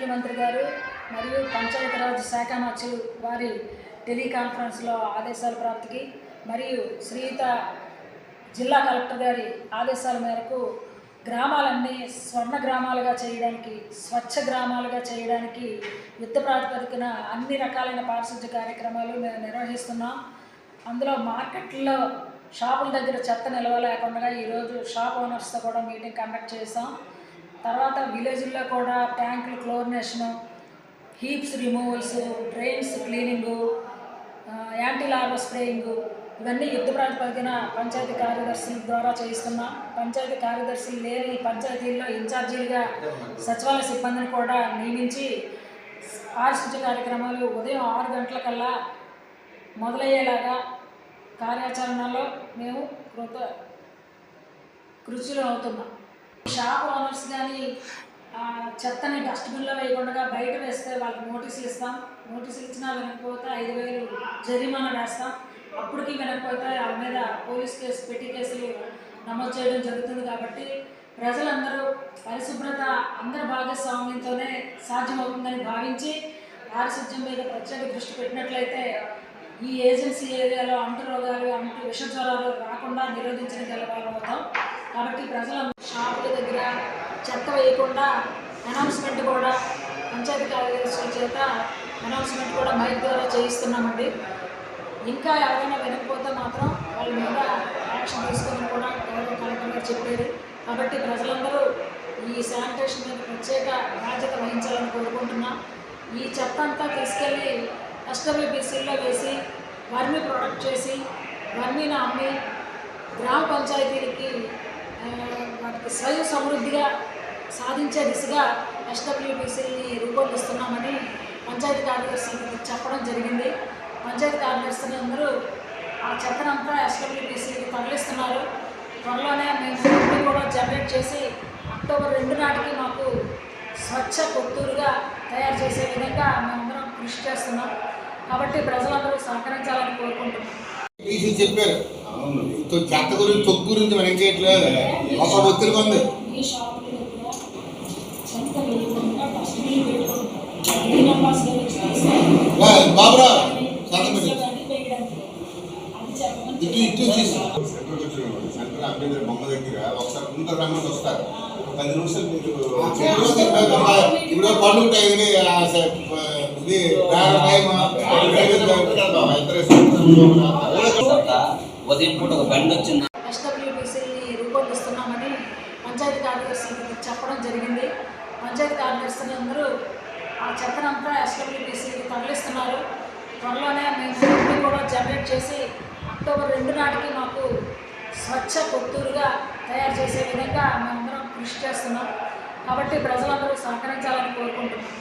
ముఖ్యమంత్రి గారు మరియు పంచాయతీరాజ్ శాఖ మంత్రులు వారి టెలికాన్ఫరెన్స్లో ఆదేశాల ప్రాప్తికి మరియు శ్రీయుత జిల్లా కలెక్టర్ గారి ఆదేశాల మేరకు గ్రామాలన్నీ స్వర్ణ గ్రామాలుగా చేయడానికి, స్వచ్ఛ గ్రామాలుగా చేయడానికి యుద్ధ ప్రాతిపదికన అన్ని రకాలైన పారిశుద్ధ్య కార్యక్రమాలు మేము నిర్వహిస్తున్నాం. అందులో మార్కెట్లో షాపుల దగ్గర చెత్త నిల్వ లేకుండా ఈరోజు షాప్ ఓనర్స్తో కూడా మీటింగ్ కండక్ట్ చేసాం. తర్వాత విలేజ్లో కూడా ట్యాంకులు chlorination, heaps removals, drains cleaning, anti larva spraying ఇవన్నీ యుద్ధ ప్రాతిపదికన పంచాయతీ కార్యదర్శుల ద్వారా చేయిస్తున్నాం. పంచాయతీ కార్యదర్శులు లేని పంచాయతీల్లో ఇన్ఛార్జీలుగా సచివాలయ సిబ్బందిని కూడా నియమించి పారిశుద్ధ్య కార్యక్రమాలు ఉదయం 6 గంటలకల్లా మొదలయ్యేలాగా కార్యాచరణలో మేము కృషిలో అవుతున్నాం. షాప్ ఓనర్స్ కానీ చెత్తని డస్ట్బిన్లో వేయకుండా బయట వేస్తే వాళ్ళకి నోటీసులు ఇస్తాం. నోటీసులు ఇచ్చినా వినకపోతే 5,000 జరిమానా వేస్తాం. అప్పటికి వినకపోతే వాళ్ళ మీద పోలీస్ కేసు పెట్టి కేసులు నమోదు చేయడం జరుగుతుంది. కాబట్టి ప్రజలందరూ పరిశుభ్రత అందరి భాగస్వామ్యంతోనే సాధ్యమవుతుందని భావించి పారిశుద్ధ్యం మీద ప్రత్యేక దృష్టి పెట్టినట్లయితే ఈ ఏజెన్సీ ఏరియాలో అంటు రోగాలు, అంటు విష జ్వరాలు రాకుండా నిరోధించగలగలుగుతాం. కాబట్టి ప్రజలందరూ షాపుల దగ్గర చెత్త వేయకుండా అనౌన్స్మెంట్ కూడా పంచాయతీ కార్యదర్శుల చేత అనౌన్స్మెంట్ కూడా మైక్ ద్వారా చేయిస్తున్నామండి. ఇంకా ఎవరైనా వినకపోతే మాత్రం వాళ్ళ మీద యాక్షన్ తీసుకొని కూడా గౌరవ కలెక్టర్ గారు చెప్పారు. కాబట్టి ప్రజలందరూ ఈ శానిటేషన్ మీద ప్రత్యేక బాధ్యత వహించాలని కోరుకుంటున్నాం. ఈ చెత్త అంతా తీసుకెళ్ళి SWBCలో వేసి వర్మీ ప్రొడక్ట్ చేసి వర్మీని అమ్మి గ్రామ పంచాయతీలకి వాటికి స్వయం సమృద్ధిగా సాధించే దిశగా SWBCని రూపొందిస్తున్నామని పంచాయతీ కార్యదర్శులకు చెప్పడం జరిగింది. పంచాయతీ కార్యదర్శులు అందరూ ఆ చెత్తనంతా SWBCకి తరలిస్తున్నారు. త్వరలోనే మేము కూడా జనరేట్ చేసి అక్టోబర్ 2 నాటికి మాకు స్వచ్ఛ కొత్తూరుగా తయారు చేసే విధంగా మేమందరం కృషి చేస్తున్నాం. కాబట్టి ప్రజలందరూ సహకరించాలని కోరుకుంటున్నాం. చెప్పారు చెత్త గురించి, తొక్కు గురించి మనకి చేయట్లేదు. ఒక ఒత్తిడి ఉంది. బాబురా సెంట్రల్ అంబేద్కర్ బొమ్మ దగ్గర ఒకసారి ముందు రమ్మని వస్తారు. 10 నిమిషాలు మీరు ఇప్పుడు పండుగ టైం ఇది ఉదయం పూట ఒక బండి వచ్చింది. SWBCని రూపొందిస్తున్నామని పంచాయతీ కార్యదర్శులకు చెప్పడం జరిగింది. పంచాయతీ కార్యదర్శులు అందరూ ఆ చెత్తనంతా SWBCకి తరలిస్తున్నారు. త్వరలోనే మేము కూడా జనరేట్ చేసి అక్టోబర్ 2 నాటికి మాకు స్వచ్ఛ కొత్తూరుగా తయారు చేసే విధంగా మేమందరం కృషి చేస్తున్నాం. కాబట్టి ప్రజలందరూ సహకరించాలని కోరుకుంటున్నాం.